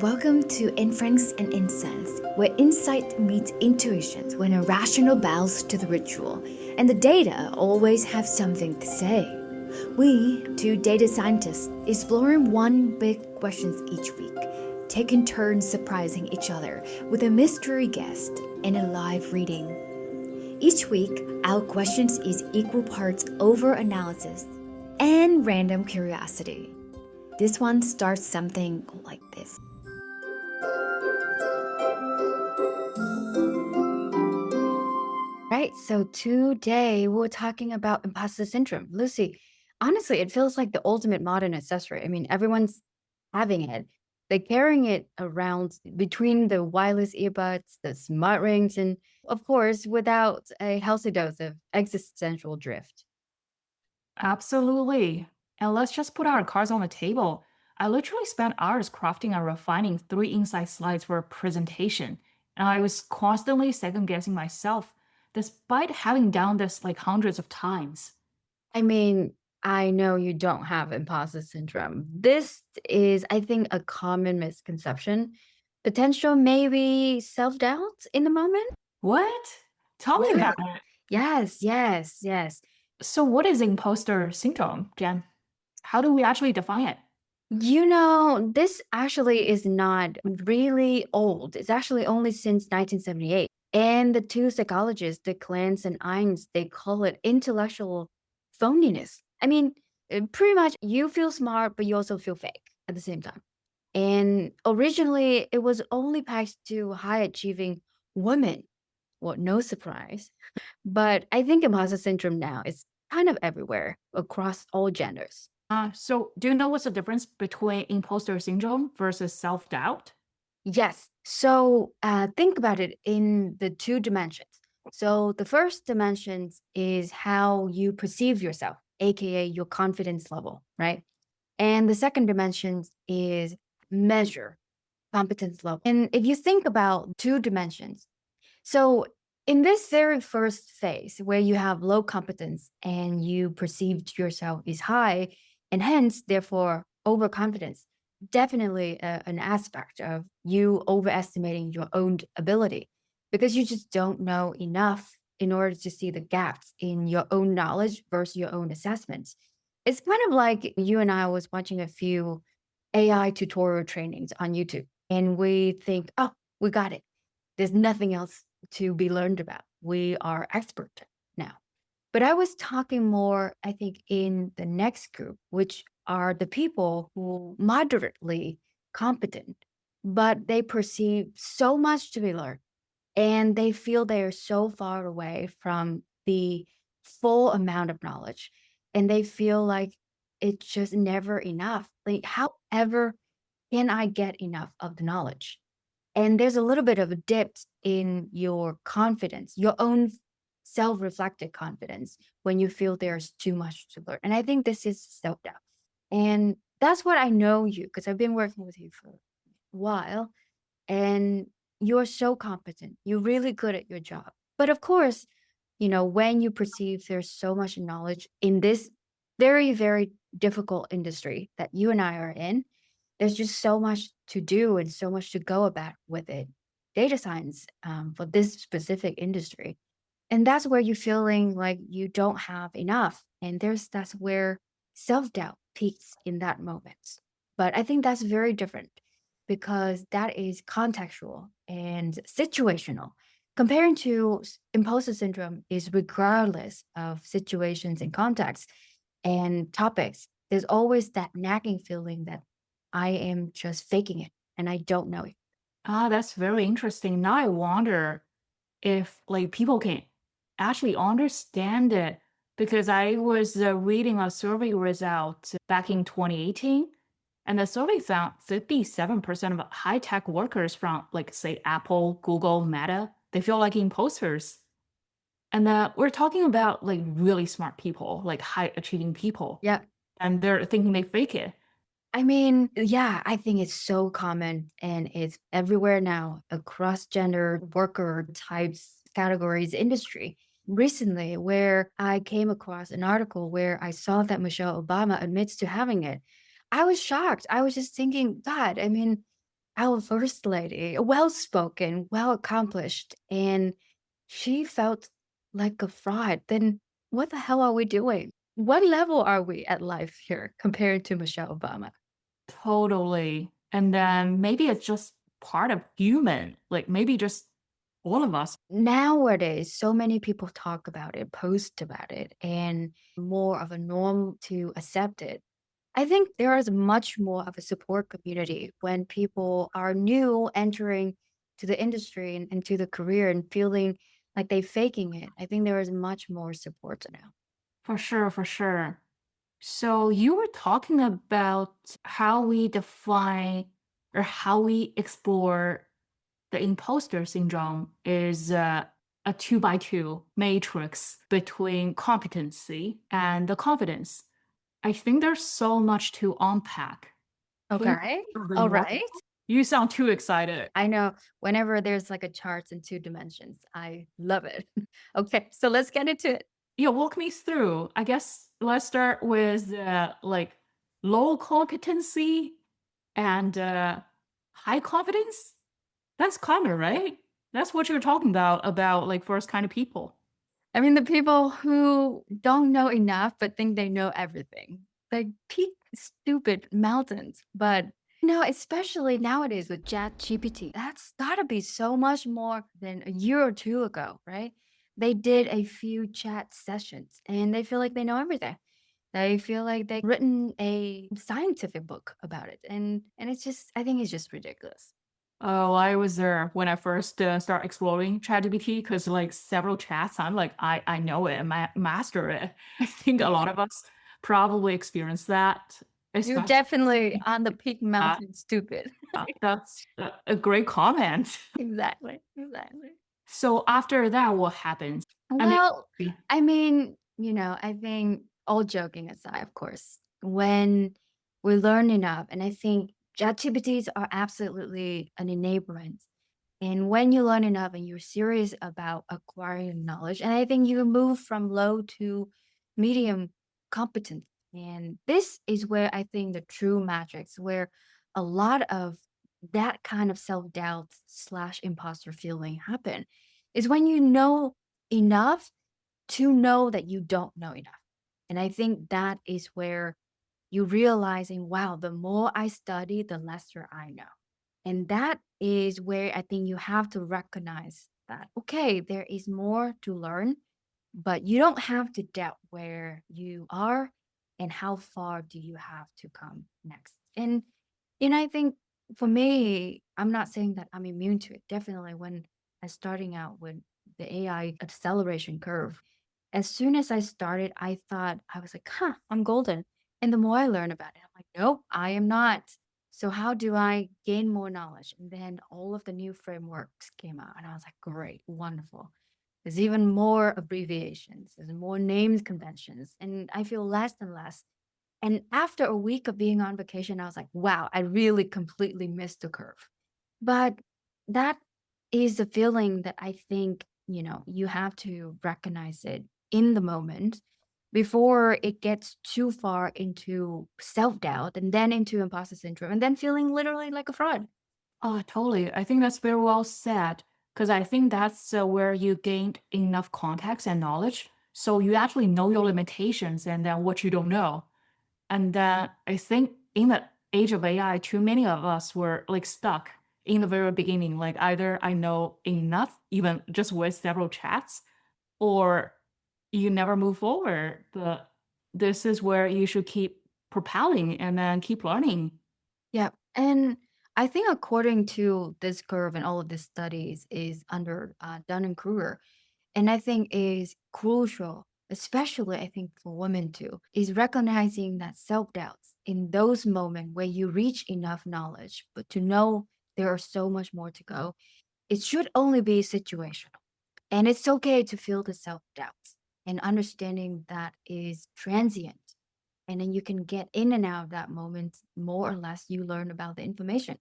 Welcome to Inference and Incense, where insight meets intuition when a rational bows to the ritual, and the data always have something to say. We, two data scientists, exploring one big questions each week, taking turns surprising each other with a mystery guest and a live reading. Each week, our questions is equal parts over-analysis and random curiosity. This one starts something like this. Right, so today we're talking about imposter syndrome. Lucy, honestly, it feels like the ultimate modern accessory. I mean, everyone's having it. They're carrying it around between the wireless earbuds, the smart rings, and of course, without a healthy dose of existential drift. Absolutely. And let's just put our cards on the table. I literally spent hours crafting and refining three inside slides for a presentation. And I was constantly second guessing myself, despite having done this like hundreds of times. I mean, I know you don't have imposter syndrome. This is, I think, a common misconception. Potential maybe self-doubt in the moment? What? Tell me Yeah. about it. Yes. So, what is imposter syndrome, Jen? How do we actually define it? This actually is not really old. It's actually only since 1978. And the two psychologists, the Clance and Ines, they call it intellectual phoniness. I mean, pretty much you feel smart, but you also feel fake at the same time. And originally, it was only pegged to high achieving women. Well, no surprise. But I think imposter syndrome now is kind of everywhere across all genders. So, do you know what's the difference between imposter syndrome versus self doubt? Yes. So think about it in the two dimensions. So the first dimension is how you perceive yourself, aka your confidence level, right? And the second dimension is measure competence level. And if you think about two dimensions, so in this very first phase where you have low competence and you perceived yourself is high and hence therefore overconfidence, definitely an aspect of you overestimating your own ability because you just don't know enough in order to see the gaps in your own knowledge versus your own assessments. It's kind of like you and I was watching a few AI tutorial trainings on YouTube and we think, oh, we got it. There's nothing else to be learned about. We are expert now. But I was talking more, I think, in the next group, which are the people who moderately competent, but they perceive so much to be learned and they feel they are so far away from the full amount of knowledge. And they feel like it's just never enough. Like, however, can I get enough of the knowledge? And there's a little bit of a dip in your confidence, your own self-reflected confidence when you feel there's too much to learn. And I think this is self-doubt. And that's what I know you because I've been working with you for a while and you're so competent. You're really good at your job. But of course, when you perceive there's so much knowledge in this very, very difficult industry that you and I are in, there's just so much to do and so much to go about with it. Data science for this specific industry. And that's where you're feeling like you don't have enough. And that's where self-doubt peaks in that moment. But I think that's very different because that is contextual and situational. Comparing to imposter syndrome is regardless of situations and contexts and topics. There's always that nagging feeling that I am just faking it and I don't know it. That's very interesting. Now I wonder if like people can actually understand it because I was reading a survey result back in 2018 and the survey found 57% of high-tech workers from like say Apple, Google, Meta, they feel like imposters. And we're talking about like really smart people, like high achieving people, Yeah. and they're thinking they fake it. I mean, yeah, I think it's so common and it's everywhere now across gender, worker types, categories, industry. recently where I came across an article where I saw that Michelle Obama admits to having it. I was shocked. I was just thinking, God, I mean, our first lady, well spoken, well accomplished, and she felt like a fraud. Then what the hell are we doing? What level are we at life here compared to Michelle Obama? Totally. And then maybe it's just part of human, like maybe just all of us. Nowadays, so many people talk about it, post about it, and more of a norm to accept it. I think there is much more of a support community when people are new entering to the industry and to the career and feeling like they faking it. I think there is much more support now. For sure, for sure. So you were talking about how we define or how we explore the imposter syndrome is a two by two matrix between competency and the confidence. I think there's so much to unpack. Can you Okay. share a bit All more? right. You sound too excited. I know whenever there's like a chart in two dimensions, I love it. Okay, so let's get into it. Yeah, walk me through. I guess let's start with like low competency and high confidence. That's common, right? That's what you're talking about like first kind of people. I mean, the people who don't know enough but think they know everything. Like peak stupid mountains. But no, especially nowadays with Chat GPT, that's gotta be so much more than a year or two ago, right? They did a few chat sessions and they feel like they know everything. They feel like they've written a scientific book about it. And it's just I think it's just ridiculous. Oh, I was there when I first start exploring ChatGPT because like several chats, I'm like, I know it, master it. I think a lot of us probably experience that, You're especially definitely on the peak that. mountain stupid. That's a great comment. Exactly. Exactly. So after that, what happens? I mean, Well, I mean, I think all joking aside, of course, when we learn enough, and I think ChatGPTs are absolutely an enablement. And when you learn enough and you're serious about acquiring knowledge, and I think you move from low to medium competent. And this is where I think the true matrix, where a lot of that kind of self-doubt slash imposter feeling happen, is when you know enough to know that you don't know enough. And I think that is where you realizing, wow, the more I study, the lesser I know. And that is where I think you have to recognize that, okay, there is more to learn, but you don't have to doubt where you are and how far do you have to come next. And I think for me, I'm not saying that I'm immune to it. Definitely when I starting out with the AI acceleration curve, as soon as I started, I thought I was like, huh, I'm golden. And the more I learn about it, I'm like, nope, I am not. So how do I gain more knowledge? And then all of the new frameworks came out, and I was like, great, wonderful. There's even more abbreviations, there's more names conventions, and I feel less and less. And after a week of being on vacation, I was like, wow, I really completely missed the curve. But that is a feeling that I think, you have to recognize it in the moment before it gets too far into self doubt and then into imposter syndrome and then feeling literally like a fraud. oh, totally. I think that's very well said because I think that's where you gained enough context and knowledge. So you actually know your limitations and then what you don't know. And then I think in the age of AI, too many of us were like stuck in the very beginning. Like either I know enough, even just with several chats, or you never move forward. But this is where you should keep propelling and then keep learning. Yeah. And I think according to this curve and all of these studies is under Dunning-Kruger, and I think is crucial, especially I think for women too, is recognizing that self-doubts in those moments where you reach enough knowledge, but to know there are so much more to go, it should only be situational. And it's okay to feel the self-doubts and understanding that is transient. And then you can get in and out of that moment more or less you learn about the information.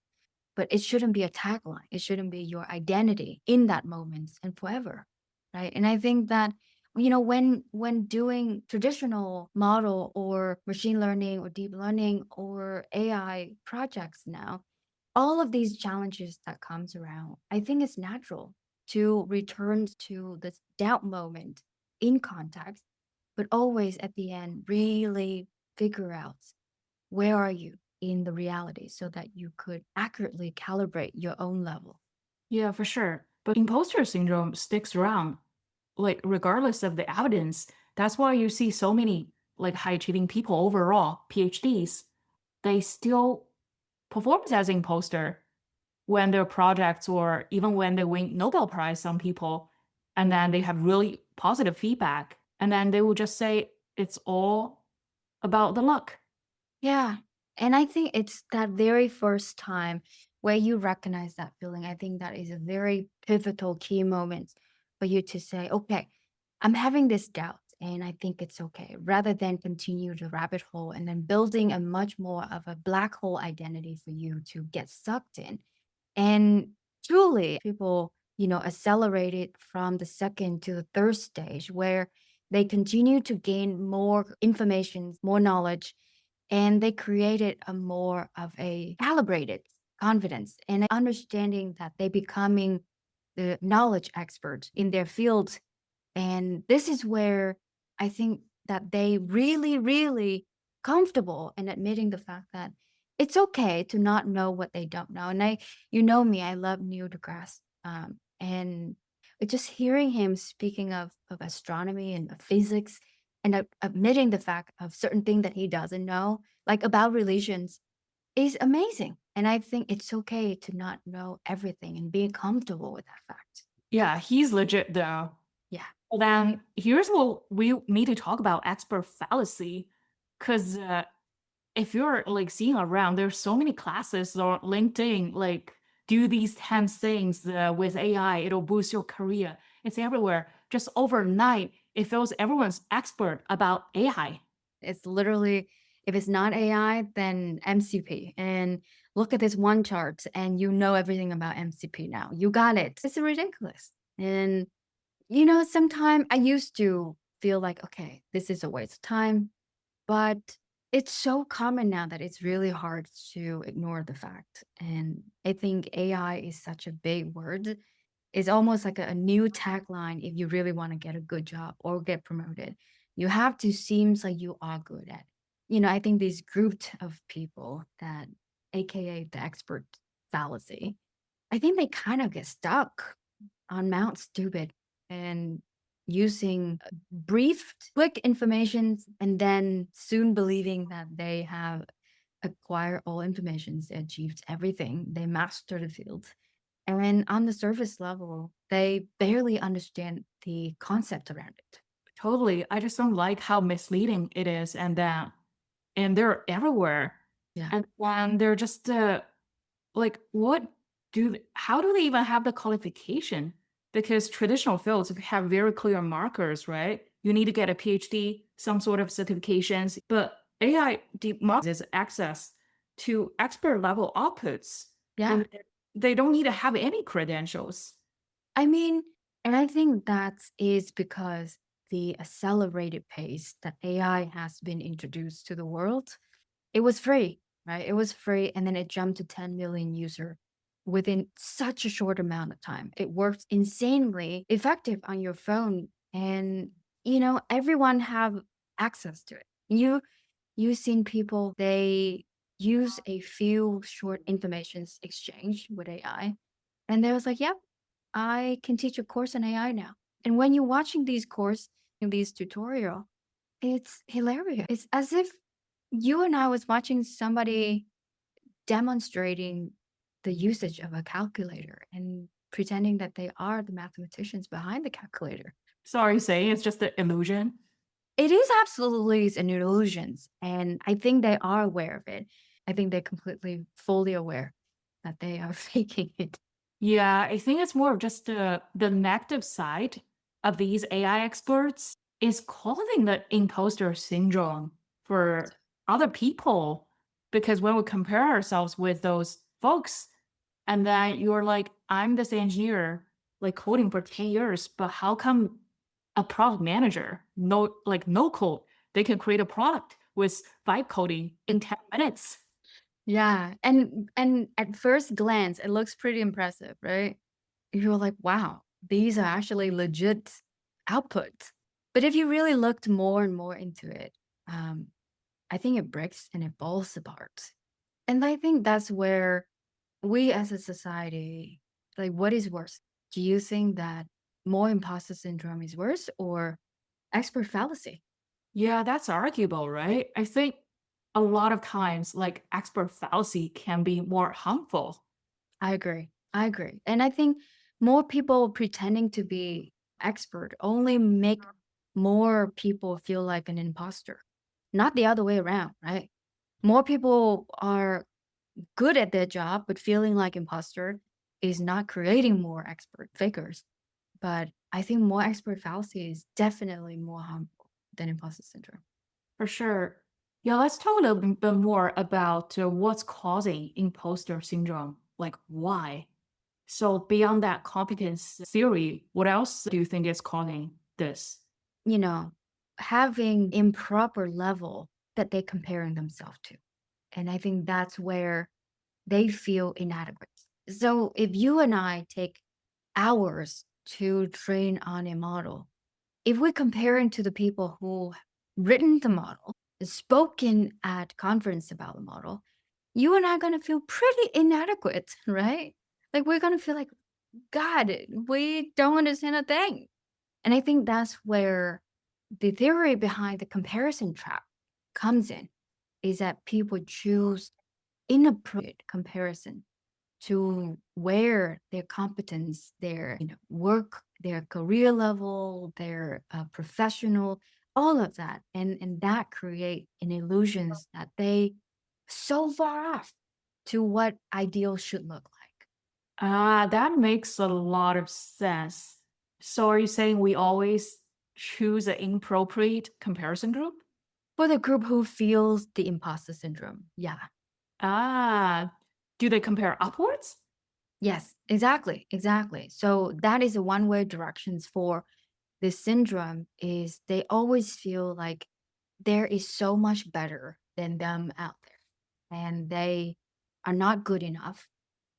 But it shouldn't be a tagline. It shouldn't be your identity in that moment and forever. Right. And I think that When doing traditional model or machine learning or deep learning or AI projects now, all of these challenges that comes around, I think it's natural to return to this doubt moment in context, but always at the end really figure out where are you in the reality so that you could accurately calibrate your own level. Yeah, for sure. But imposter syndrome sticks around, like regardless of the evidence. That's why you see so many like high achieving people overall, PhDs, they still perform as imposter when their projects or even when they win Nobel Prize, some people, and then they have really positive feedback. And then they will just say it's all about the luck. Yeah. And I think it's that very first time where you recognize that feeling. I think that is a very pivotal key moment for you to say, okay, I'm having this doubt and I think it's okay, rather than continue the rabbit hole and then building a much more of a black hole identity for you to get sucked in. And truly, people, accelerate it from the second to the third stage where they continue to gain more information, more knowledge, and they created a more of a calibrated confidence and understanding that they becoming the knowledge expert in their field. And this is where I think that they really, really comfortable in admitting the fact that it's okay to not know what they don't know. And you know me, I love Neil deGrasse. And just hearing him speaking of astronomy and of physics and admitting the fact of certain things that he doesn't know, like about religions, is amazing. And I think it's okay to not know everything and being comfortable with that fact. Yeah, he's legit though. Yeah. Well, then here's what we need to talk about expert fallacy. Because if you're like seeing around, there's so many classes or LinkedIn, like do these 10 things with AI, it'll boost your career. It's everywhere. Just overnight, it feels everyone's expert about AI. It's literally, if it's not AI, then MCP. And look at this one chart, and you know everything about MCP now. You got it. It's ridiculous. And sometimes I used to feel like, okay, this is a waste of time, but it's so common now that it's really hard to ignore the fact. And I think AI is such a big word. It's almost like a new tagline if you really want to get a good job or get promoted. You have to seems like you are good at. I think this group of people that AKA the expert fallacy, I think they kind of get stuck on Mount Stupid and using brief, quick information and then soon believing that they have acquired all informations, they achieved everything, they mastered the field. And then on the surface level, they barely understand the concept around it. Totally. I just don't like how misleading it is. And they're everywhere. Yeah. And when they're just like, how do they even have the qualification? Because traditional fields have very clear markers, right? You need to get a PhD, some sort of certifications, but AI democratizes access to expert level outputs, Yeah. and they don't need to have any credentials. I mean, and I think that is because the accelerated pace that AI has been introduced to the world, it was free, right? It was free, and then it jumped to 10 million user within such a short amount of time. It works insanely effective on your phone, and everyone have access to it. You've seen people they use a few short informations exchange with AI, and they was like, "Yep, I can teach a course on AI now." And when you're watching these course, these tutorial, it's hilarious. It's as if you and I was watching somebody demonstrating the usage of a calculator and pretending that they are the mathematicians behind the calculator. Sorry, saying it's just an illusion. It is absolutely an illusions, and I think they are aware of it. I think they're completely fully aware that they are faking it. Yeah, I think it's more of just the negative side of these AI experts is causing the imposter syndrome for other people. Because when we compare ourselves with those folks, and then you're like, I'm this engineer, like coding for 10 years, but how come a product manager, no code, they can create a product with vibe coding in 10 minutes. Yeah, and at first glance, it looks pretty impressive, right? You're like, "Wow, these are actually legit outputs." But if you really looked more and more into it, um, I think it breaks and it falls apart. And I think that's where we as a society, like, what is worse? Do you think that more imposter syndrome is worse or expert fallacy? Yeah, that's arguable, right? I think a lot of times, like expert fallacy can be more harmful. I agree. I agree. And I think more people pretending to be expert only make more people feel like an imposter, not the other way around, right? More people are good at their job, but feeling like imposter is not creating more expert fakers. But I think more expert fallacy is definitely more harmful than imposter syndrome. For sure. Yeah, let's talk a little bit more about what's causing imposter syndrome. Like, why? So, beyond that competence theory, what else do you think is causing this? You know, having improper level that they comparing themselves to. And I think that's where they feel inadequate. So if you and I take hours to train on a model, if we compare it to the people who written the model, spoken at conference about the model, you and I are gonna feel pretty inadequate, right? Like we're gonna feel like, God, we don't understand a thing. And I think that's where the theory behind the comparison trap comes in, is that people choose inappropriate comparison to where their competence, their work, their career level, their professional, all of that, and that create an illusions that they so far off to what ideal should look like. Ah, that makes a lot of sense. So, are you saying we always choose an inappropriate comparison group? For the group who feels the imposter syndrome, yeah. Ah, do they compare upwards? Yes, exactly, exactly. So that is a one-way directions for this syndrome is they always feel like there is so much better than them out there and they are not good enough.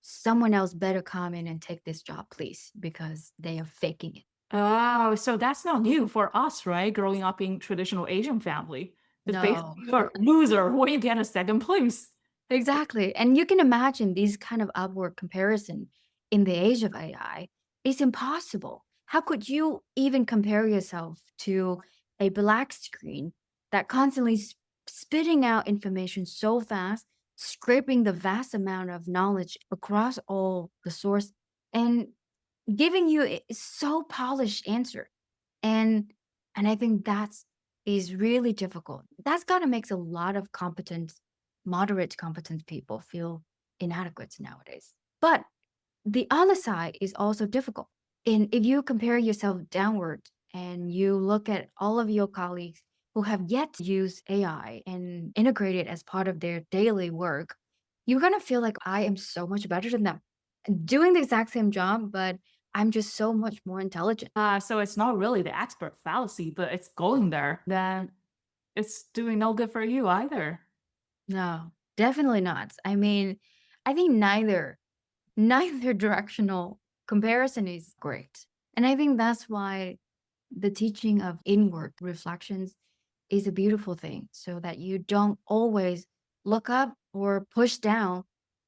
Someone else better come in and take this job, please, because they are faking it. Oh, so that's not new for us, right? Growing up in traditional Asian family. It's No. basically you're a loser when you get a second place. Exactly. And you can imagine these kind of upward comparison in the age of AI is impossible. How could you even compare yourself to a black screen that constantly spitting out information so fast, scraping the vast amount of knowledge across all the source and giving you a so polished answer? And and I think that's is really difficult. That's gotta makes a lot of competent, moderate competent people feel inadequate nowadays. But the other side is also difficult. And if you compare yourself downward and you look at all of your colleagues who have yet to use AI and integrate it as part of their daily work, you're gonna feel like I am so much better than them. Doing the exact same job, but I'm just so much more intelligent. So it's not really the expert fallacy, but it's going there. Then it's doing no good for you either. No, definitely not. I mean, I think neither directional comparison is great. And I think that's why the teaching of inward reflections is a beautiful thing so that you don't always look up or push down.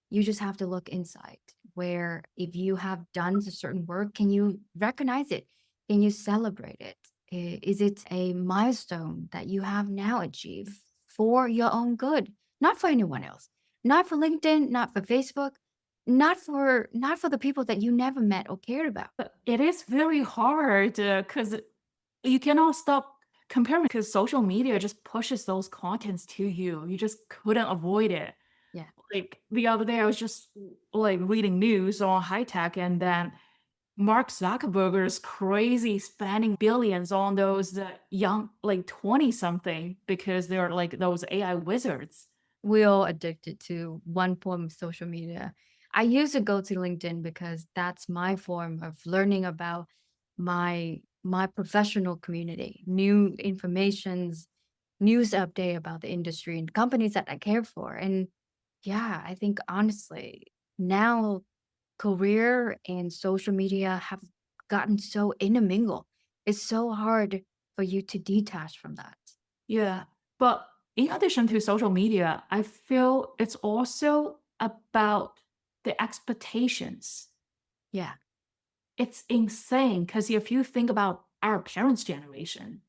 You just have to look inside where if you have done a certain work, can you recognize it? Can you celebrate it? Is it a milestone that you have now achieved for your own good, not for anyone else, not for LinkedIn, not for Facebook, not for the people that you never met or cared about. But it is very hard because you cannot stop comparing because social media just pushes those contents to you. You just couldn't avoid it. Yeah. Like the other day, I was just like reading news on high tech, and then Mark Zuckerberg's crazy spending billions on those young, like 20 something, because they're like those AI wizards. We all addicted to one form of social media. I used to go to LinkedIn because that's my form of learning about my my professional community, new informations, news update about the industry and companies that I care for. And yeah, I think honestly, now career and social media have gotten so intermingled. It's so hard for you to detach from that. Yeah. But in addition to social media, I feel it's also about the expectations. Yeah. It's insane because if you think about our parents' generation,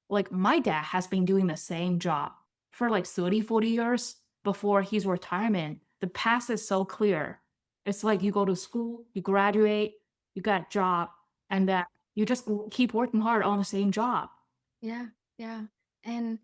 like my dad has been doing the same job for like 30, 40 years before his retirement. The path is so clear. It's like you go to school, you graduate, you got a job, and then you just keep working hard on the same job. Yeah, yeah. And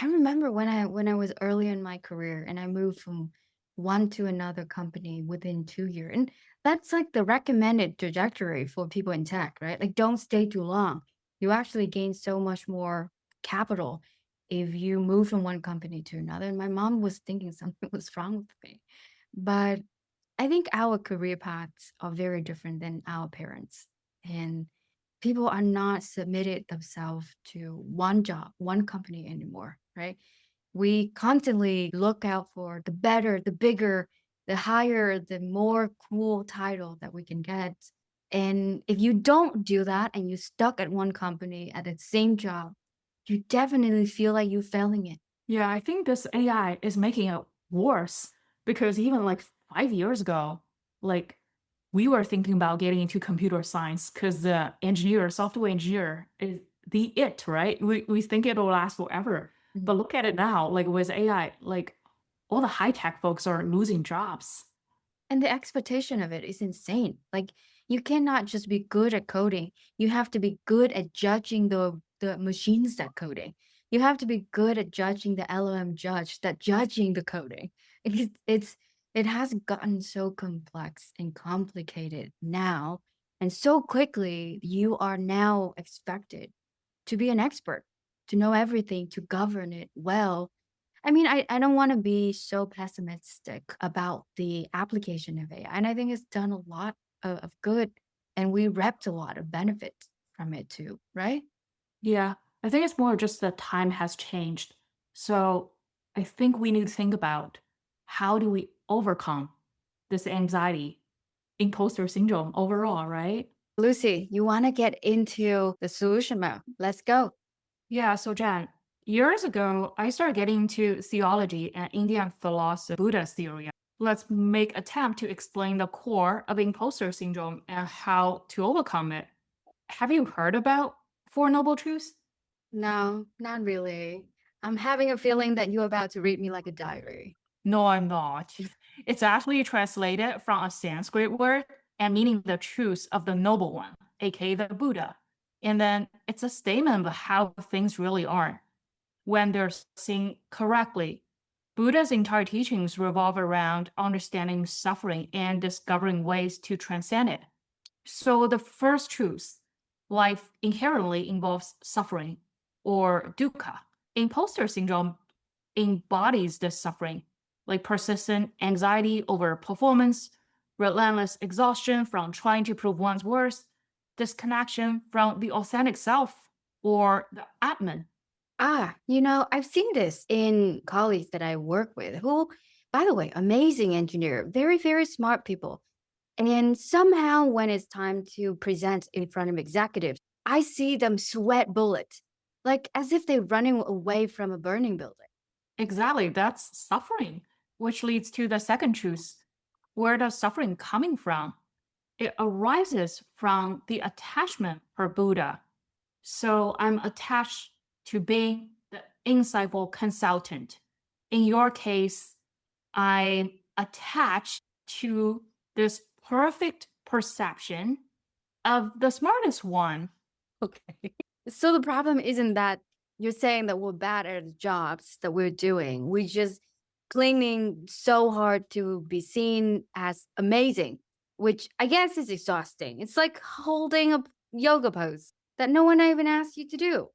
I remember when I was early in my career and I moved from one to another company within 2 years. And that's like the recommended trajectory for people in tech, right? Like don't stay too long. You actually gain so much more capital if you move from one company to another. And my mom was thinking something was wrong with me. But I think our career paths are very different than our parents. And people are not submitted themselves to one job, one company anymore, right? We constantly look out for the better, the bigger, the higher, the more cool title that we can get. And if you don't do that and you're stuck at one company at the same job, you definitely feel like you're failing it. Yeah, I think this AI is making it worse because even like 5 years ago, like we were thinking about getting into computer science because the engineer, software engineer is the it, right? We think it'll last forever. But look at it now, like with AI, like all the high tech folks are losing jobs. And the expectation of it is insane. Like you cannot just be good at coding. You have to be good at judging the machines that coding. You have to be good at judging the LLM judge that judging the coding. It has gotten so complex and complicated now. And so quickly, you are now expected to be an expert, to know everything, to govern it well. I mean, I don't wanna be so pessimistic about the application of AI, and I think it's done a lot of good, and we reaped a lot of benefits from it too, right? Yeah, I think it's more just that time has changed. So I think we need to think about how do we overcome this anxiety, imposter syndrome overall, right? Lucy, you wanna get into the solution mode. Let's go. Yeah, so Jan, years ago, I started getting into theology and Indian philosophy, Buddhist theory. Let's make attempt to explain the core of imposter syndrome and how to overcome it. Have you heard about Four Noble Truths? No, not really. I'm having a feeling that you're about to read me like a diary. No, I'm not. It's actually translated from a Sanskrit word and meaning the truth of the noble one, aka the Buddha. And then it's a statement of how things really are when they're seen correctly. Buddha's entire teachings revolve around understanding suffering and discovering ways to transcend it. So the first truth, life inherently involves suffering or dukkha. Imposter syndrome embodies this suffering, like persistent anxiety over performance, relentless exhaustion from trying to prove one's worth, disconnection from the authentic self or the Atman. I've seen this in colleagues that I work with who, by the way, amazing engineer, very, very smart people. And somehow, when it's time to present in front of executives, I see them sweat bullets, like as if they're running away from a burning building. Exactly, that's suffering, which leads to the second truth. Where does suffering coming from? It arises from the attachment for Buddha. So I'm attached to being the insightful consultant. In your case, I'm attached to this perfect perception of the smartest one. Okay. So the problem isn't that you're saying that we're bad at the jobs that we're doing. We're just clinging so hard to be seen as amazing, which I guess is exhausting. It's like holding a yoga pose that no one even asked you to do.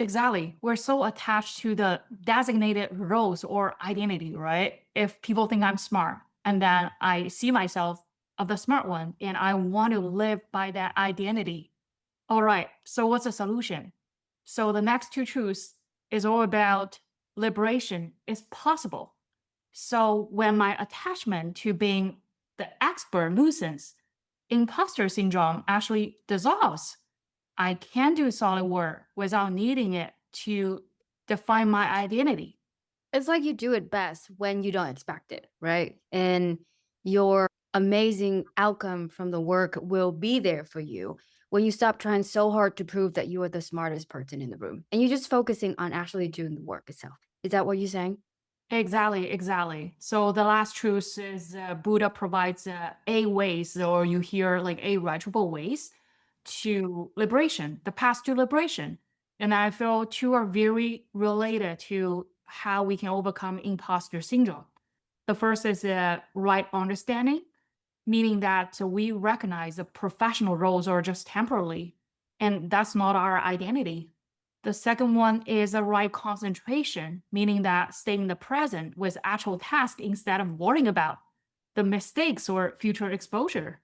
Exactly. We're so attached to the designated roles or identity, right? If people think I'm smart and then I see myself of the smart one and I want to live by that identity. All right. So what's the solution? So the next two truths is all about liberation is possible. So when my attachment to being the expert loosens, imposter syndrome actually dissolves. I can do solid work without needing it to define my identity. It's like you do it best when you don't expect it, right? And your amazing outcome from the work will be there for you when you stop trying so hard to prove that you are the smartest person in the room and you're just focusing on actually doing the work itself. Is that what you're saying? Exactly, exactly. So the last truth is Buddha provides eight ways, or you hear like eight rightable ways to liberation, the path to liberation. And I feel two are very related to how we can overcome imposter syndrome. The first is right understanding, meaning that we recognize the professional roles are just temporarily, and that's not our identity. The second one is a right concentration, meaning that staying in the present with actual task instead of worrying about the mistakes or future exposure.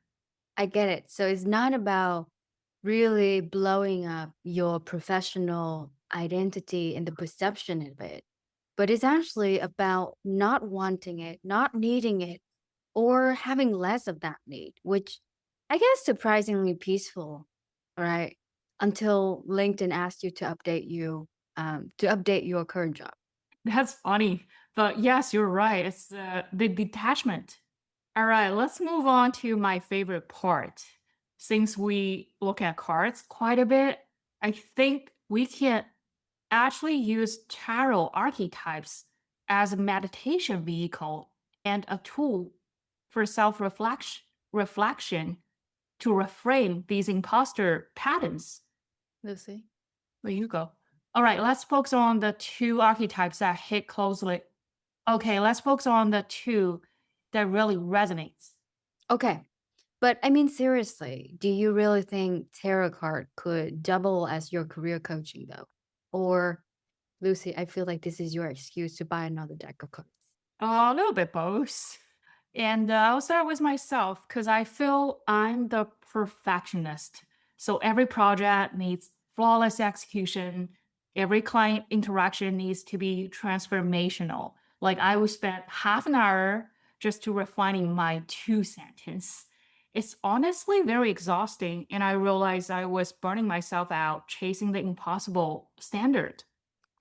I get it. So it's not about really blowing up your professional identity and the perception of it, but it's actually about not wanting it, not needing it, or having less of that need, which I guess surprisingly peaceful, right? Until LinkedIn asked you to update your current job. That's funny. But yes, you're right. It's the detachment. All right, let's move on to my favorite part. Since we look at cards quite a bit, I think we can actually use tarot archetypes as a meditation vehicle and a tool for reflection to reframe these imposter patterns. Lucy. There you go. All right, let's focus on the two archetypes that hit closely. Okay, let's focus on the two that really resonates. Okay. But I mean, seriously, do you really think tarot card could double as your career coaching though? Or Lucy, I feel like this is your excuse to buy another deck of cards. A little bit both. And I'll start with myself because I feel I'm the perfectionist. So every project needs flawless execution. Every client interaction needs to be transformational. Like I would spend half an hour just to refining my two sentence. It's honestly very exhausting. And I realized I was burning myself out chasing the impossible standard.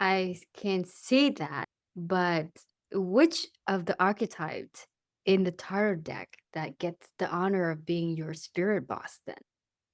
Can see that, but which of the archetypes in the tarot deck that gets the honor of being your spirit boss then?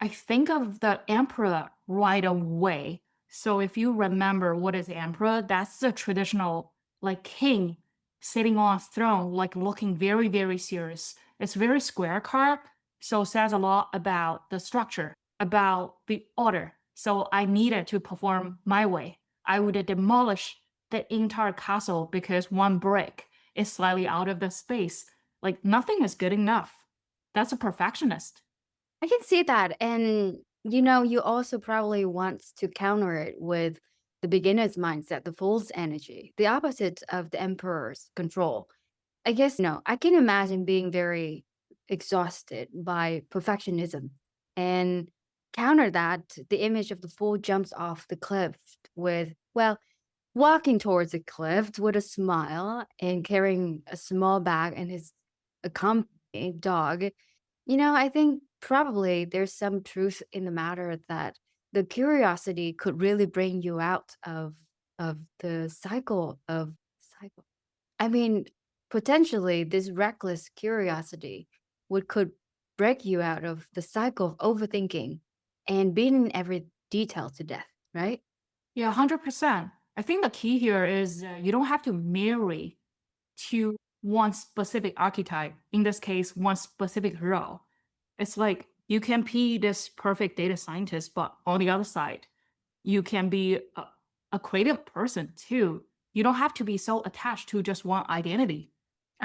I think of the emperor right away. So if you remember what is emperor, that's the traditional like king sitting on a throne, like looking very, very serious. It's very square card, so says a lot about the structure, about the order. So I needed to perform my way. I would demolish the entire castle because one brick is slightly out of the space. Like nothing is good enough. That's a perfectionist. I can see that. And, you also probably want to counter it with the beginner's mindset, the fool's energy, the opposite of the emperor's control. I guess, I can imagine being very exhausted by perfectionism and counter that the image of the fool jumps off the cliff with, well, walking towards the cliff with a smile and carrying a small bag and his accompanying dog. I think probably there's some truth in the matter that the curiosity could really bring you out of the cycle. I mean, potentially this reckless curiosity would could break you out of the cycle of overthinking and beating every detail to death, right? Yeah, 100%. I think the key here is you don't have to marry to one specific archetype, in this case, one specific role. It's like you can be this perfect data scientist, but on the other side, you can be a creative person too. You don't have to be so attached to just one identity.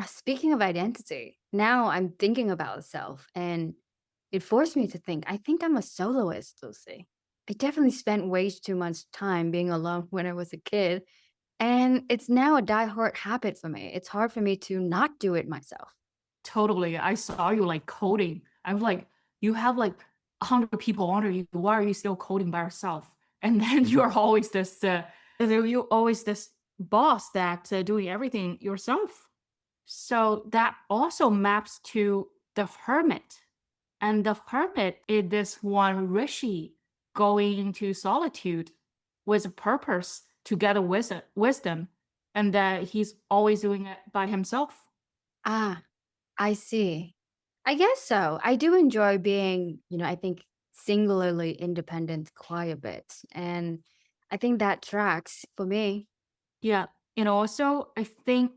Speaking of identity, now I'm thinking about self, and it forced me to think. I think I'm a soloist, Lucy. I definitely spent way too much time being alone when I was a kid, and it's now a diehard habit for me. It's hard for me to not do it myself. Totally. I saw you like coding. I was like, you have like 100 people under you, why are you still coding by yourself? And then you're always this boss that doing everything yourself. So that also maps to the hermit. And the hermit is this one rishi going into solitude with a purpose to get a wisdom, and that he's always doing it by himself. Ah, I see. I guess so. I do enjoy being, I think singularly independent quite a bit. And I think that tracks for me. Yeah. And also, I think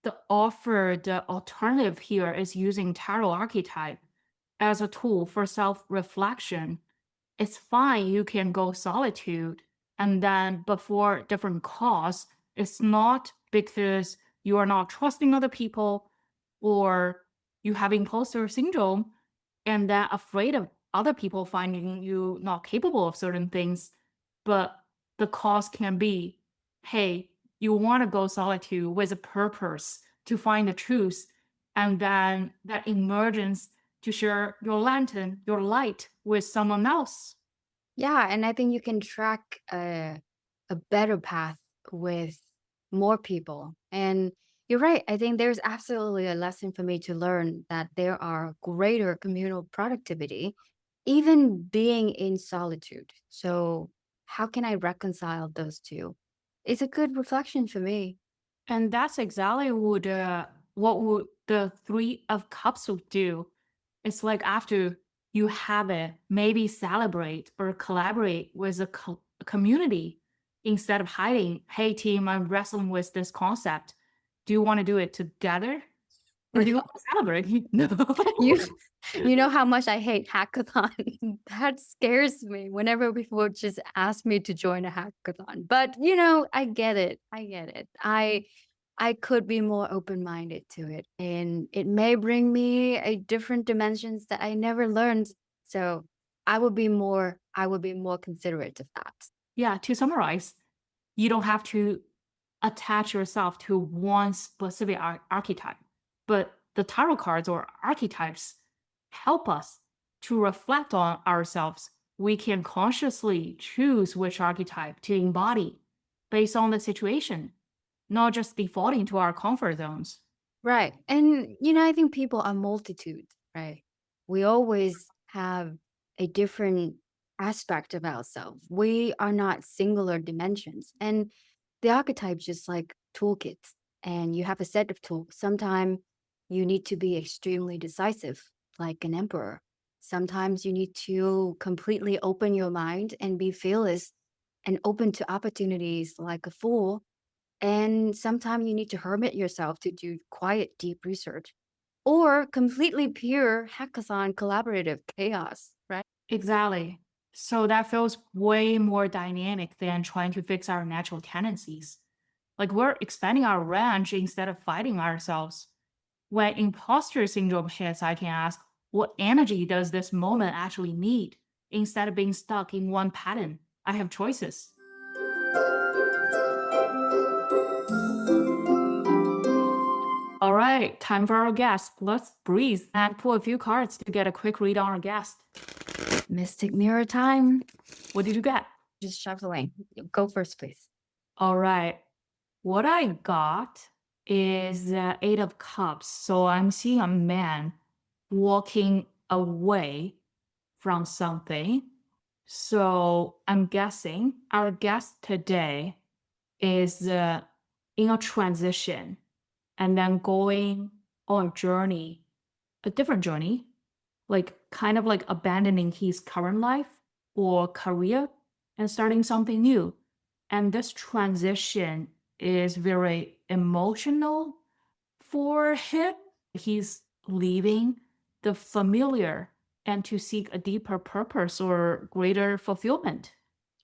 the alternative here is using tarot archetype as a tool for self reflection. It's fine, you can go solitude and then before different cause. It's not because you are not trusting other people or you have imposter syndrome and then afraid of other people finding you not capable of certain things. But the cause can be, hey, you want to go solitude with a purpose to find the truth. And then that emergence to share your lantern, your light with someone else. Yeah, and I think you can track a better path with more people. And you're right. I think there's absolutely a lesson for me to learn that there are greater communal productivity, even being in solitude. So, how can I reconcile those two? It's a good reflection for me. And that's exactly what would the Three of Cups would do. It's like after you have it, maybe celebrate or collaborate with a community instead of hiding. Hey, team, I'm wrestling with this concept. Do you want to do it together or do you want to celebrate? No. You you know how much I hate hackathon. That scares me whenever people just ask me to join a hackathon. But, I get it. I get it. I could be more open-minded to it, and it may bring me a different dimensions that I never learned. So, I would be more considerate of that. Yeah, to summarize, you don't have to attach yourself to one specific archetype, but the tarot cards or archetypes help us to reflect on ourselves. We can consciously choose which archetype to embody based on the situation, not just defaulting to our comfort zones. Right. And, I think people are multitudes, right? We always have a different aspect of ourselves. We are not singular dimensions. And the archetype's just like toolkits. And you have a set of tools. Sometimes you need to be extremely decisive, like an emperor. Sometimes you need to completely open your mind and be fearless and open to opportunities like a fool, and sometimes you need to hermit yourself to do quiet, deep research or completely pure hackathon collaborative chaos, right? Exactly. So that feels way more dynamic than trying to fix our natural tendencies. Like we're expanding our range instead of fighting ourselves. When imposter syndrome hits, I can ask, what energy does this moment actually need? Instead of being stuck in one pattern, I have choices. All right, time for our guest. Let's breathe and pull a few cards to get a quick read on our guest. Mystic mirror time. What did you get? Just shuffling. Go first, please. All right, what I got is the Eight of Cups. So I'm seeing a man walking away from something. So I'm guessing our guest today is in a transition and then going on a journey, a different journey, like kind of like abandoning his current life or career and starting something new. And this transition is very emotional for him. He's leaving the familiar and to seek a deeper purpose or greater fulfillment.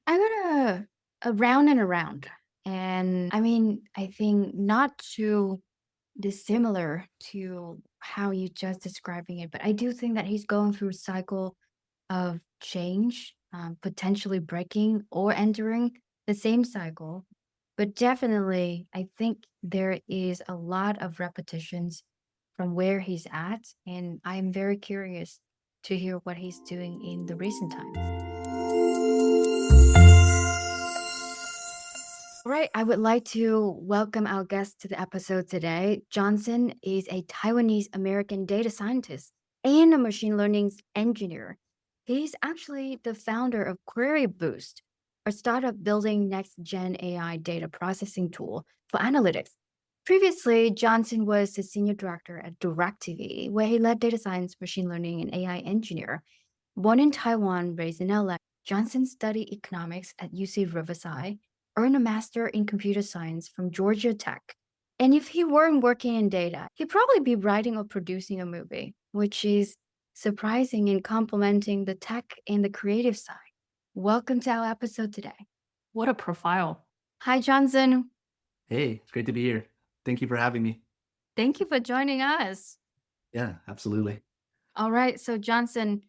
I got around and around. And I mean, I think not too dissimilar to how you just describing it, but I do think that he's going through a cycle of change, potentially breaking or entering the same cycle. But definitely, I think there is a lot of repetitions from where he's at. And I'm very curious. to hear what he's doing in the recent times. All right, I would like to welcome our guest to the episode today. Johnson is a Taiwanese American data scientist and a machine learning engineer. He's actually the founder of Query Boost, a startup building next gen AI data processing tool for analytics. Previously, Johnson was the senior director at DirecTV, where he led data science, machine learning, and AI engineer. Born in Taiwan, raised in LA, Johnson studied economics at UC Riverside, earned a master in computer science from Georgia Tech. And if he weren't working in data, he'd probably be writing or producing a movie, which is surprising and complementing the tech and the creative side. Welcome to our episode today. What a profile. Hi, Johnson. Hey, it's great to be here. Thank you for having me. Thank you for joining us. Yeah, absolutely. All right. So, Johnson,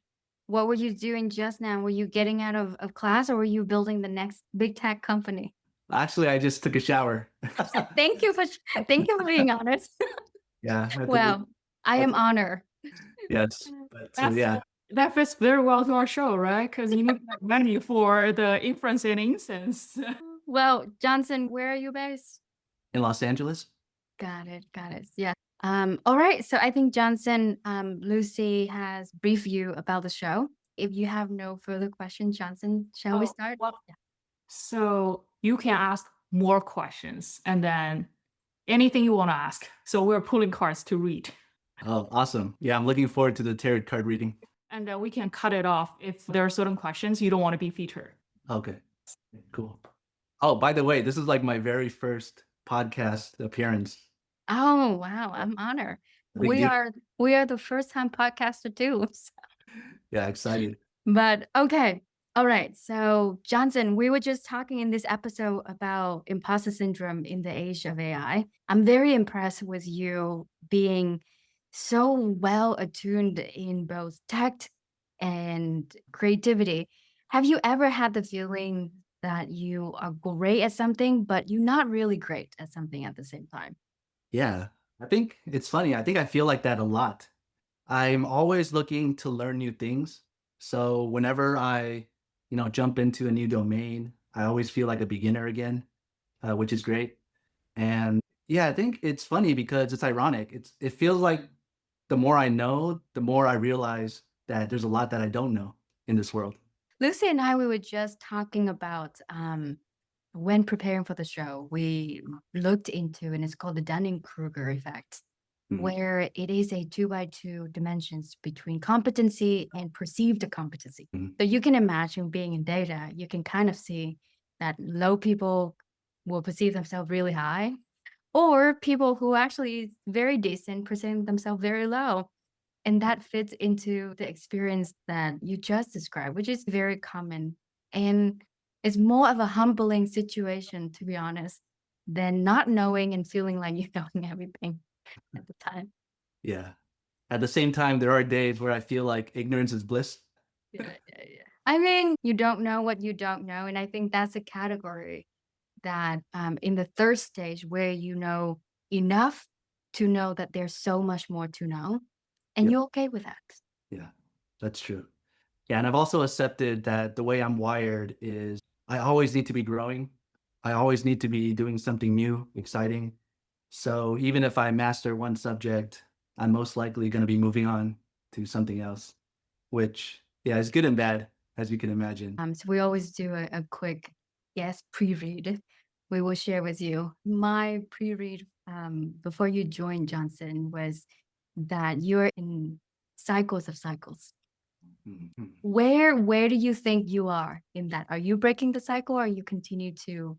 what were you doing just now? Were you getting out of class or were you building the next big tech company? Actually, I just took a shower. Thank you for thank you for being honest. Yeah, I think Well, I am that's honored. yes. But That's yeah, that fits very well to our show, right? Because you need that money for the inference and instance. Well, Johnson, where are you based? in Los Angeles. Got it. Got it. Yeah. All right. So I think Johnson, Lucy has briefed you about the show. If you have no further questions, Johnson, shall we Oh, start? well, so you can ask more questions and then anything you want to ask. So we're pulling cards to read. Oh, awesome. Yeah, I'm looking forward to the tarot card reading. And we can cut it off if there are certain questions you don't want to be featured. Okay, cool. Oh, by the way, this is like my very first podcast appearance. Oh, wow. I'm honored. Big We deal. are we are the first time podcaster too. Yeah, excited. But okay. All right. So, Johnson, we were just talking in this episode about imposter syndrome in the age of AI. I'm very impressed with you being so well attuned in both tech and creativity. Have you ever had the feeling that you are great at something, but you're not really great at something at the same time? Yeah, I think it's funny. I think I feel like that a lot. I'm always looking to learn new things. So whenever I jump into a new domain, I always feel like a beginner again, which is great. And yeah, I think it's funny because it's ironic. It feels like the more I know, the more I realize that there's a lot that I don't know in this world. Lucy and I, we were just talking about when preparing for the show, we looked into, and it's called the Dunning-Kruger effect, Mhm. where it is a two by two dimensions between competency and perceived competency. Mhm. So you can imagine being in data, you can kind of see that low people will perceive themselves really high, or people who actually very decent perceive themselves very low. And that fits into the experience that you just described, which is very common. And it's more of a humbling situation, to be honest, than not knowing and feeling like you knowing everything at the time. Yeah. At the same time, there are days where I feel like ignorance is bliss. Yeah, yeah, yeah. I mean, you don't know what you don't know. And I think that's a category that in the third stage where you know enough to know that there's so much more to know, and Yep. you're okay with that. Yeah, that's true. Yeah, and I've also accepted that the way I'm wired is I always need to be growing. I always need to be doing something new, exciting. So even if I master one subject, I'm most likely going to be moving on to something else, which, yeah, is good and bad, as you can imagine. So we always do a quick guest pre-read. We will share with you. My pre-read before you joined Johnson was that you're in cycles of cycles. Mhm. Where do you think you are in that? Are you breaking the cycle or are you continue to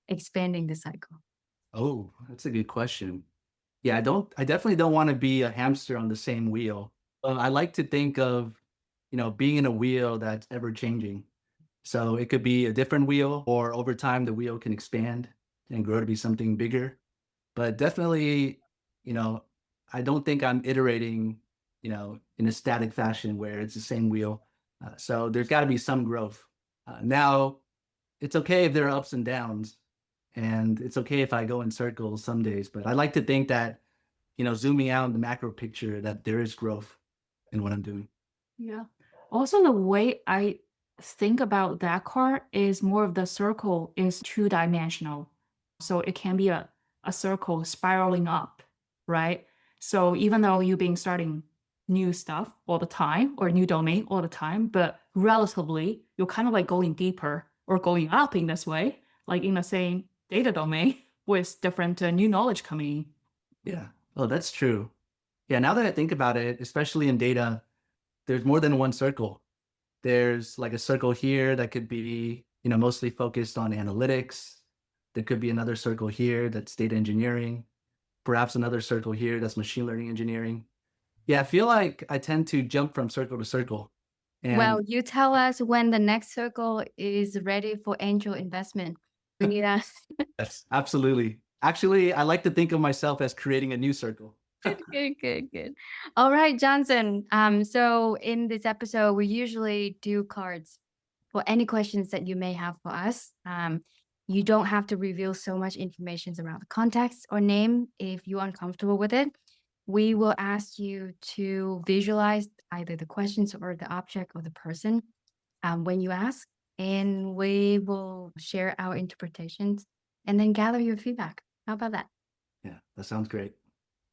expanding the cycle? Oh, that's a good question. Yeah, I definitely don't want to be a hamster on the same wheel. I like to think of being in a wheel that's ever changing. So it could be a different wheel, or over time, the wheel can expand and grow to be something bigger. But definitely, I don't think I'm iterating in a static fashion where it's the same wheel. So there's got to be some growth. Now, it's okay if there are ups and downs, and it's okay if I go in circles some days. But I like to think that zooming out in the macro picture, that there is growth in what I'm doing. Yeah. Also, the way I think about that card is more of the circle is two-dimensional. So it can be a circle spiraling up, right? So even though you've been starting new stuff all the time or new domain all the time, but relatively you're kind of like going deeper or going up in this way, like in the same data domain with different new knowledge coming in. Yeah. Oh, that's true. Yeah, now that I think about it, especially in data, there's more than one circle. There's like a circle here that could be, mostly focused on analytics. There could be another circle here that's data engineering, perhaps another circle here that's machine learning engineering. Yeah, I feel like I tend to jump from circle to circle. Well, And you tell us when the next circle is ready for angel investment. Yeah. yes, absolutely. Actually, I like to think of myself as creating a new circle. Good, good, good, good. All right, Johnson. So in this episode, we usually do cards for any questions that you may have for us. You don't have to reveal so much information around the context or name if you're uncomfortable with it. We will ask you to visualize either the questions or the object or the person when you ask, and we will share our interpretations and then gather your feedback. How about that? Yeah, that sounds great.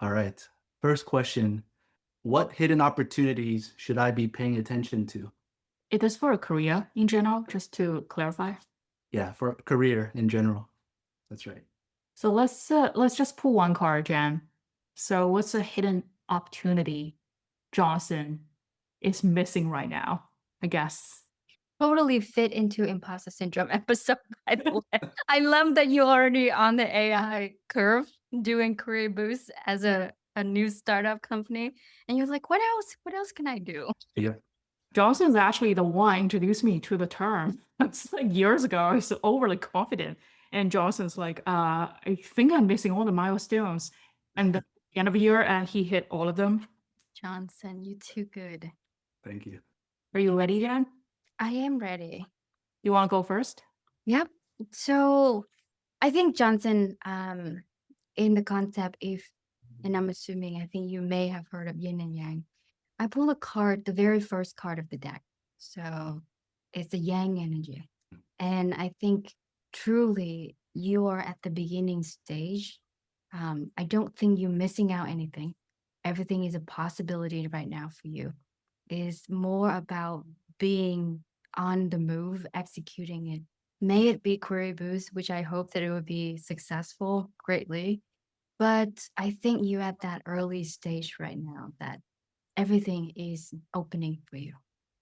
All right. First question. What hidden opportunities should I be paying attention to? It is for a career in general, just to clarify. Yeah, for a career in general. That's right. So let's just pull one card, Jen. So what's a hidden opportunity Johnson is missing right now? I guess. Totally fit into imposter syndrome episode, by the way. I love that you're already on the AI curve doing career boosts as a new startup company. And you're like, what else? What else can I do? Yeah. Johnson's actually the one introduced me to the term. It's like years ago. I was overly confident. And Johnson's like, I think I'm missing all the milestones. And the end of the year, he hit all of them. Johnson, you too good. Thank you. Are you ready, Jen? I am ready. You want to go first? Yep. So I think Johnson, in the concept, if, and I'm assuming, I think you may have heard of yin and yang. I pull a card, the very first card of the deck. So it's the yang energy. And I think truly you are at the beginning stage. I don't think you're missing out anything. Everything is a possibility right now for you. It's more about being on the move, executing it. May it be query boost, which I hope that it would be successful greatly. But I think you're at that early stage right now that everything is opening for you.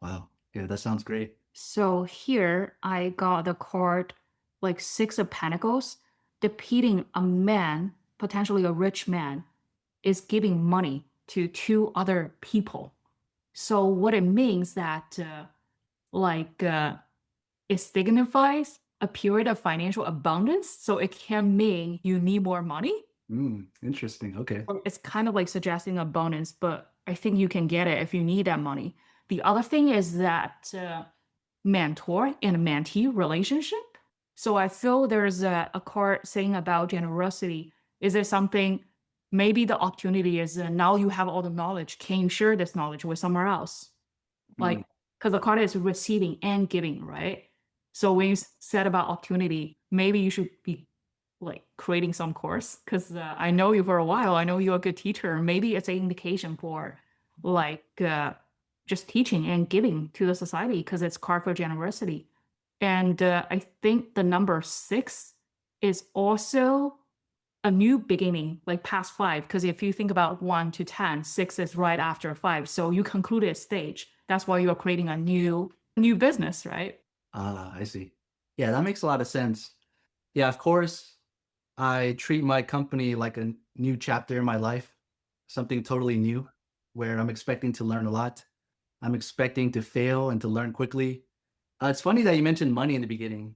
Wow. Yeah, that sounds great. So here I got the card like Six of Pentacles, depicting a man, potentially a rich man, is giving money to two other people. So what it means that like it signifies a period of financial abundance. So it can mean you need more money. Interesting. Okay. It's kind of like suggesting abundance, but I think you can get it if you need that money. The other thing is that mentor and mentee relationship. So I feel there's a card saying about generosity. Is there something, maybe the opportunity is now you have all the knowledge. Can you share this knowledge with somewhere else? Like, Mm, because the card is receiving and giving, right? So when you said about opportunity, maybe you should be like creating some course because I know you for a while. I know you're a good teacher. Maybe it's an indication for like just teaching and giving to the society because it's card for generosity. And I think the number 6 is also a new beginning, like past 5. Because if you think about 1 to 10, 6 is right after 5. So you concluded a stage. That's why you are creating a new business, right? I see. Yeah, that makes a lot of sense. Yeah, of course, I treat my company like a new chapter in my life, something totally new, where I'm expecting to learn a lot. I'm expecting to fail and to learn quickly. It's funny that you mentioned money in the beginning.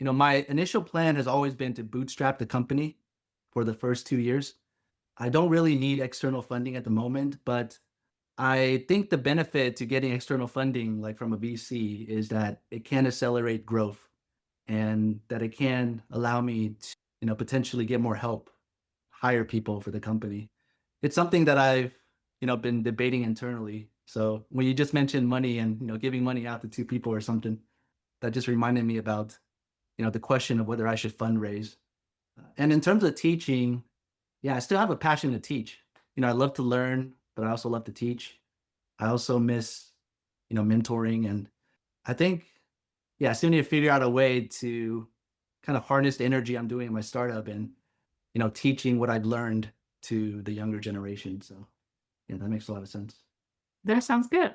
My initial plan has always been to bootstrap the company for the first 2 years. I don't really need external funding at the moment, but I think the benefit to getting external funding, like from a VC, is that it can accelerate growth and that it can allow me to, potentially get more help, hire people for the company. It's something that I've, been debating internally. So when you just mentioned money and giving money out to two people or something, that just reminded me about the question of whether I should fundraise. And in terms of teaching, yeah, I still have a passion to teach. I love to learn, but I also love to teach. I also miss mentoring, and I think yeah, I still need to figure out a way to kind of harness the energy I'm doing in my startup and teaching what I've learned to the younger generation. So yeah, that makes a lot of sense. That sounds good.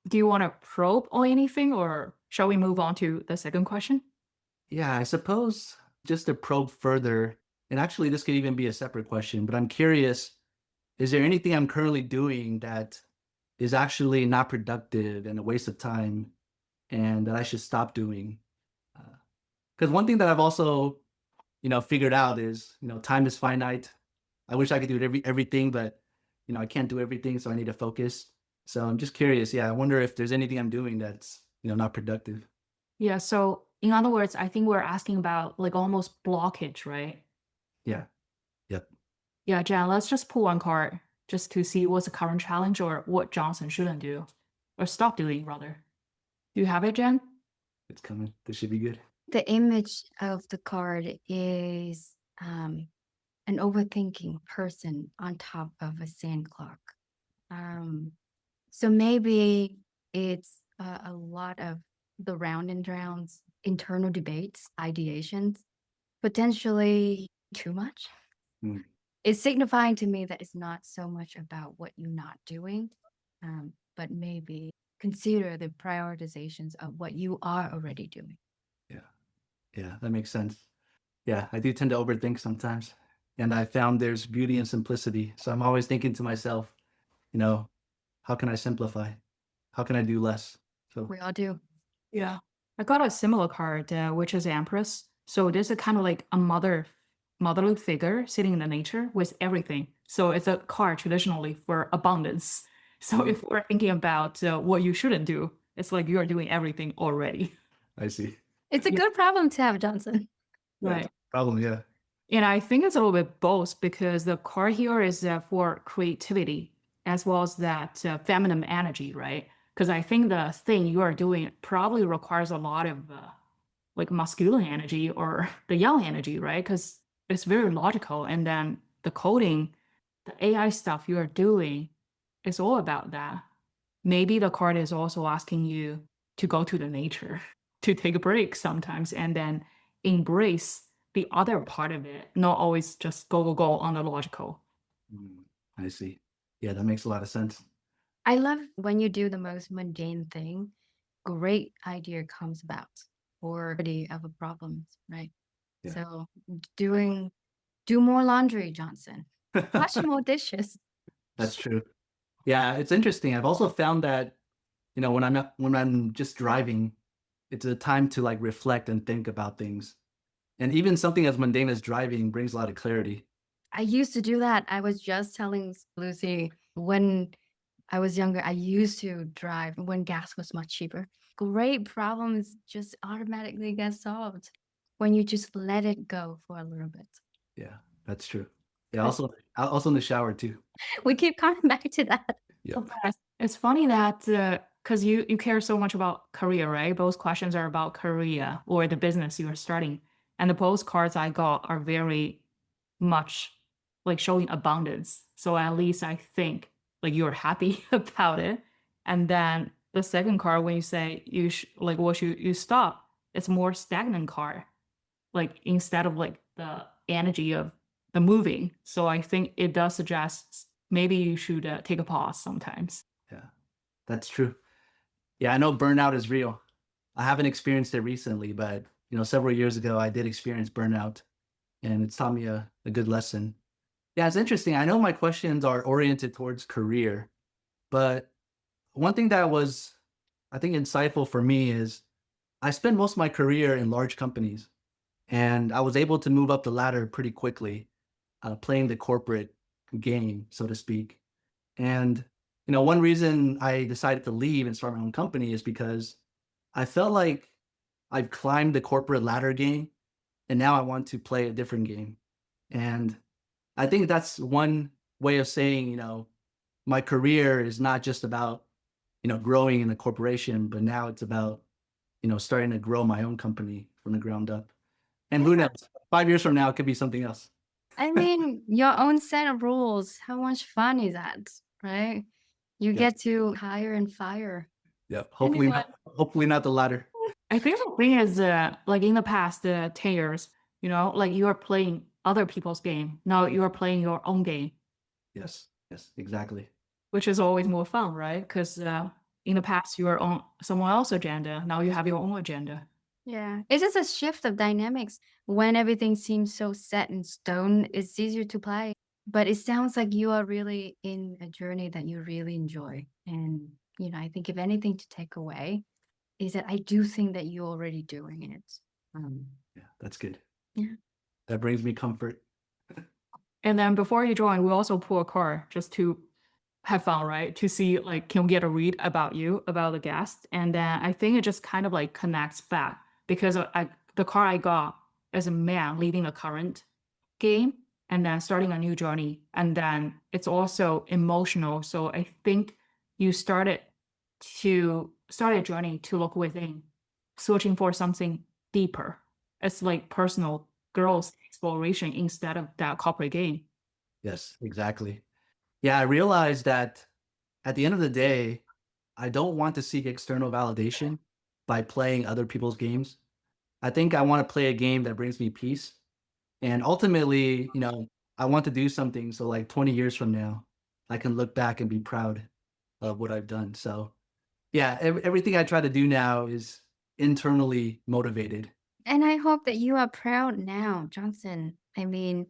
Do you want to probe on anything or shall we move on to the second question? Yeah, I suppose just to probe further, and actually this could even be a separate question, but I'm curious, is there anything I'm currently doing that is actually not productive and a waste of time and that I should stop doing? Because one thing that I've also, figured out is, time is finite. I wish I could do everything, but I can't do everything, so I need to focus. So I'm just curious. Yeah, I wonder if there's anything I'm doing that's not productive. Yeah, so in other words, I think we're asking about like almost blockage, right? Yeah. Yep. Yeah, Jan, let's just pull one card just to see what's the current challenge or what Johnson shouldn't do or stop doing rather. Do you have it, Jen? It's coming. This should be good. The image of the card is an overthinking person on top of a sand clock. Um, so maybe it's a lot of the round and rounds, internal debates, ideations, potentially too much. Mm, It's signifying to me that it's not so much about what you're not doing, but maybe consider the prioritizations of what you are already doing. yeah. Yeah, that makes sense. Yeah, I do tend to overthink sometimes. And I found there's beauty in simplicity. So I'm always thinking to myself, you know, how can I simplify? How can I do less? So We all do. Yeah. I got a similar card, which is Empress. So this is kind of like a motherly figure sitting in the nature with everything. So it's a card traditionally for abundance. So mm, if we're thinking about what you shouldn't do, it's like you're doing everything already. I see. It's a Yeah. good problem to have, Johnson. That's Right. a problem. Yeah. And I think it's a little bit both because the card here is for creativity as well as that feminine energy, right? Because I think the thing you are doing probably requires a lot of like masculine energy or the young energy, right? Because it's very logical. And then the coding, the AI stuff you are doing is all about that. Maybe the card is also asking you to go to the nature, to take a break sometimes, and then embrace the other part of it, not always just go on the logical. Mm, I see. Yeah, that makes a lot of sense. I love when you do the most mundane thing, great idea comes about or of a problem, right? Yeah. So do more laundry, Johnson. Wash more dishes. That's true. Yeah, it's interesting. I've also found that, when I'm just driving, it's a time to like reflect and think about things. And even something as mundane as driving brings a lot of clarity. I used to do that. I was just telling Lucy when I was younger, I used to drive when gas was much cheaper. Great problems just automatically get solved when you just let it go for a little bit. Yeah, that's true. Yeah, But also in the shower too. we keep coming back to that. Yep. It's funny that because you care so much about career, right? Both questions are about career or the business you are starting. And the both cards I got are very much like showing abundance. So at least I think like you're happy about it. And then the second card, when you say like what should you stop, it's more stagnant card. Like instead of like the energy of the moving. So I think it does suggest maybe you should take a pause sometimes. Yeah, that's true. Yeah, I know burnout is real. I haven't experienced it recently, but several years ago I did experience burnout and it's taught me a good lesson. Yeah, it's interesting. I know my questions are oriented towards career, but one thing that was, I think, insightful for me is I spent most of my career in large companies and I was able to move up the ladder pretty quickly, playing the corporate game, so to speak. And, one reason I decided to leave and start my own company is because I felt like I've climbed the corporate ladder game and now I want to play a different game. And I think that's one way of saying, my career is not just about growing in a corporation, but now it's about, starting to grow my own company from the ground up. And who Yeah. knows? 5 years from now, it could be something else. I mean, your own set of rules. How much fun is that, right? You Yeah. get to hire and fire Yeah. anyone. Hopefully not the latter. I think the thing is, like in the past 10 years, like you are playing other people's game. Now you are playing your own game, Yes. Yes, exactly. which is always more fun, right? Because in the past you were on someone else's agenda. Now you have your own agenda. Yeah. It's just a shift of dynamics. When everything seems so set in stone, it's easier to play. But it sounds like you are really in a journey that you really enjoy. And, I think if anything to take away is that I do think that you're already doing it. Um, Yeah, that's good. yeah. That brings me comfort. And then before you join, we also pull a card just to have fun, right? To see like can we get a read about you, about the guest, and then I think it just kind of like connects back because the card I got is a man leaving a current game and then starting a new journey, and then it's also emotional. So I think you start a journey to look within, searching for something deeper. It's like personal growth exploration instead of that corporate game. Yes, exactly. Yeah, I realized that at the end of the day, I don't want to seek external validation by playing other people's games. I think I want to play a game that brings me peace. And ultimately, I want to do something so like 20 years from now, I can look back and be proud of what I've done. So, yeah, everything I try to do now is internally motivated. And I hope that you are proud now, Johnson. I mean,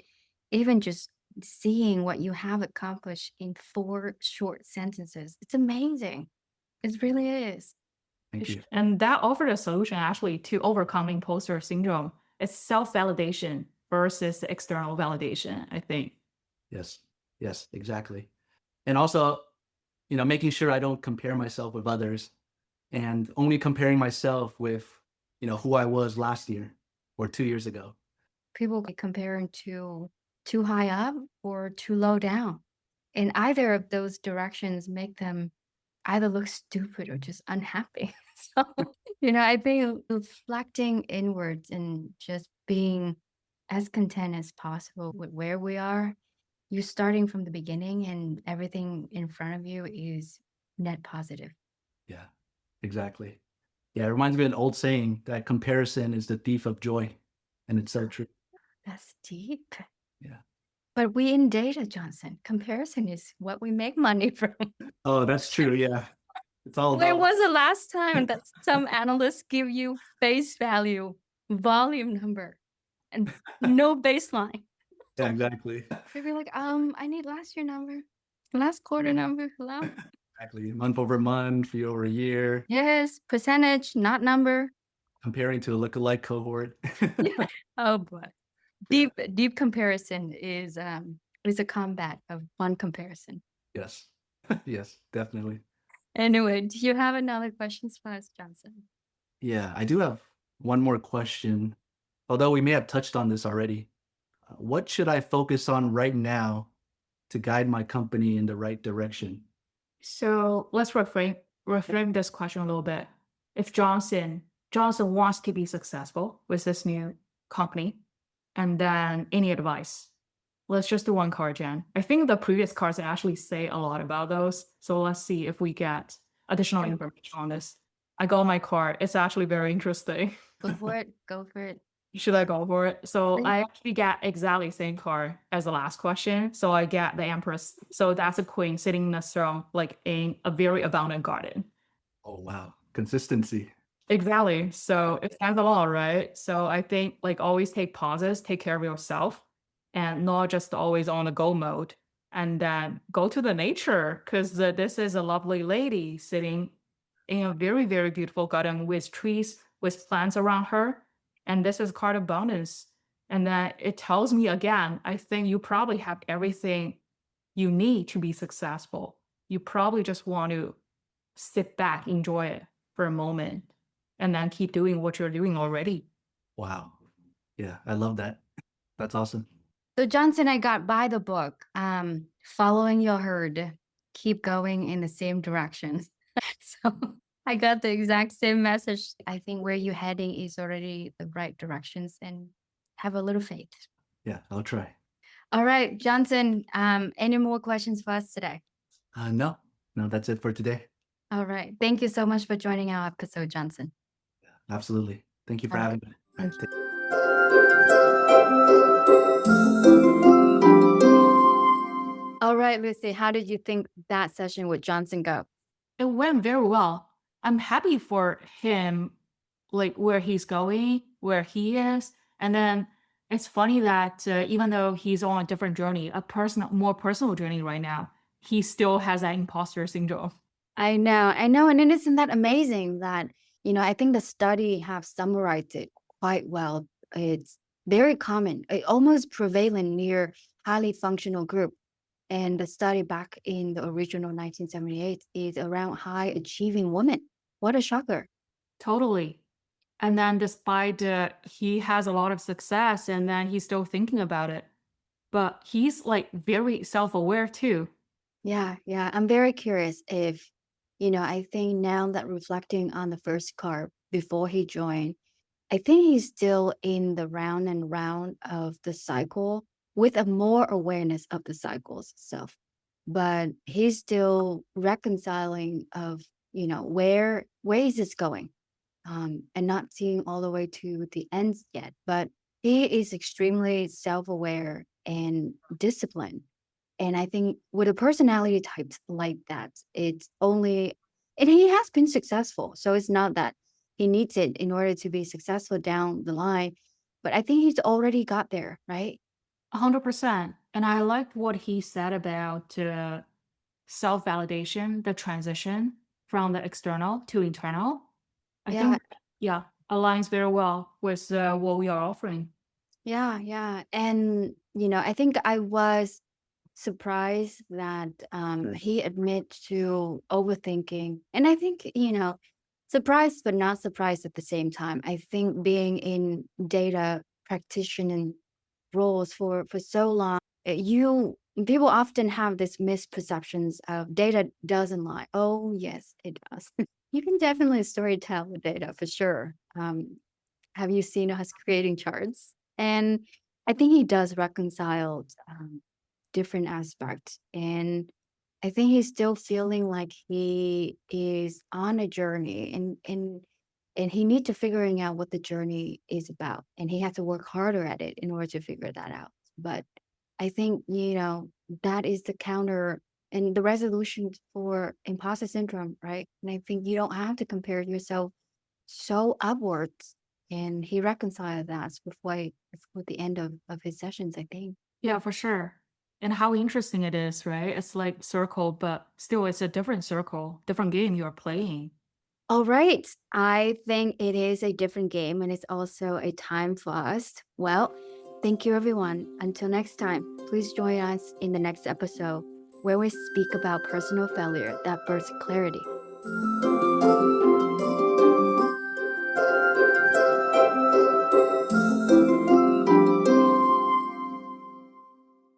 even just seeing what you have accomplished in 4 short sentences, it's amazing. It really is. Thank you. And that offered a solution actually to overcome imposter syndrome. It's self-validation versus external validation, I think. Yes. Yes, exactly. And also, making sure I don't compare myself with others and only comparing myself with, who I was last year or 2 years ago. People get comparing to too high up or too low down. And either of those directions make them either look stupid or just unhappy. So, I think reflecting inwards and just being as content as possible with where we are, you're starting from the beginning and everything in front of you is net positive. Yeah, exactly. Yeah, it reminds me of an old saying that comparison is the thief of joy. And it's so true. That's deep. Yeah. But we in data, Johnson, comparison is what we make money from. Oh, that's true. Yeah. It's all When about, was the last time that some analysts give you face value, volume number, and no baseline? yeah, exactly. They'd be like, I need last year number, last quarter number. Hello? Exactly. Month over month, year over year, Yes, percentage, not number. comparing to a lookalike cohort. Oh boy. Deep comparison is a combat of one comparison. Yes. Yes, definitely. Anyway, do you have another questions for us, Johnson? Yeah, I do have one more question, although we may have touched on this already. What should I focus on right now to guide my company in the right direction? So let's reframe this question a little bit. If Johnson wants to be successful with this new company, and then any advice? Let's just do one card, Jen. I think the previous cards actually say a lot about those. So let's see if we get additional information on this. I got my card. It's actually very interesting. Go for it. Go for it. Should I go for it? So Please. I actually get exactly same card as the last question. So I get the Empress. So that's a queen sitting in a throne, like in a very abundant garden. Oh, wow. Consistency. Exactly. So it stands a lot, right? So I think like always take pauses, take care of yourself, and not just always on a go mode. And then go to the nature because this is a lovely lady sitting in a very, very beautiful garden with trees, with plants around her. And this is called abundance. And then it tells me again, I think you probably have everything you need to be successful. You probably just want to sit back, enjoy it for a moment, and then keep doing what you're doing already. Wow. Yeah, I love that. That's awesome. So Johnson, I got by the book, following your herd, keep going in the same direction. So I got the exact same message. I think where you're heading is already the right directions and have a little faith. Yeah, I'll try. All right, Johnson, any more questions for us today? No, no, that's it for today. All right. Thank you so much for joining our episode, Johnson. Absolutely. Thank you for All right. having me. All Thank right, you. All right, Lucy, how did you think that session with Johnson go? It went very well. I'm happy for him, like where he's going, where he is. And then it's funny that even though he's on a different journey, a personal, more personal journey right now, he still has that imposter syndrome. I know. And then isn't that amazing that, I think the study have summarized it quite well. It's very common, almost prevalent near highly functional group. And the study back in the original 1978 is around high achieving women. What a shocker. Totally. And then despite he has a lot of success and then he's still thinking about it, but he's like very self-aware too. Yeah, yeah. I'm very curious if, I think now that reflecting on the first car before he joined, I think he's still in the round and round of the cycle with a more awareness of the cycles itself. But he's still reconciling of, where is this going? And not seeing all the way to the ends yet. But he is extremely self-aware and disciplined. And I think with a personality type like that, it's only, and he has been successful. So it's not that he needs it in order to be successful down the line. But I think he's already got there, right? 100%. And I liked what he said about self-validation, the transition from the external to internal. I Yeah, think, yeah, aligns very well with what we are offering. yeah, yeah. And, I think I was surprised that he admit to overthinking. And I think, surprised but not surprised at the same time. I think being in data practitioner roles for so long, you people often have this misperceptions of data doesn't lie. Oh yes, it does. You can definitely storytell with data for sure. Have you seen us creating charts? And I think he does reconcile different aspects. And I think he's still feeling like he is on a journey and he need to figuring out what the journey is about. And he has to work harder at it in order to figure that out. But I think, that is the counter and the resolution for imposter syndrome, right? And I think you don't have to compare yourself so upwards. And he reconciled that before the end of his sessions, I think. Yeah, for sure. And how interesting it is, right? It's like circle, but still it's a different circle, different game you're playing. All right. I think it is a different game and it's also a time for us. Well, thank you, everyone. Until next time, please join us in the next episode where we speak about personal failure that births clarity.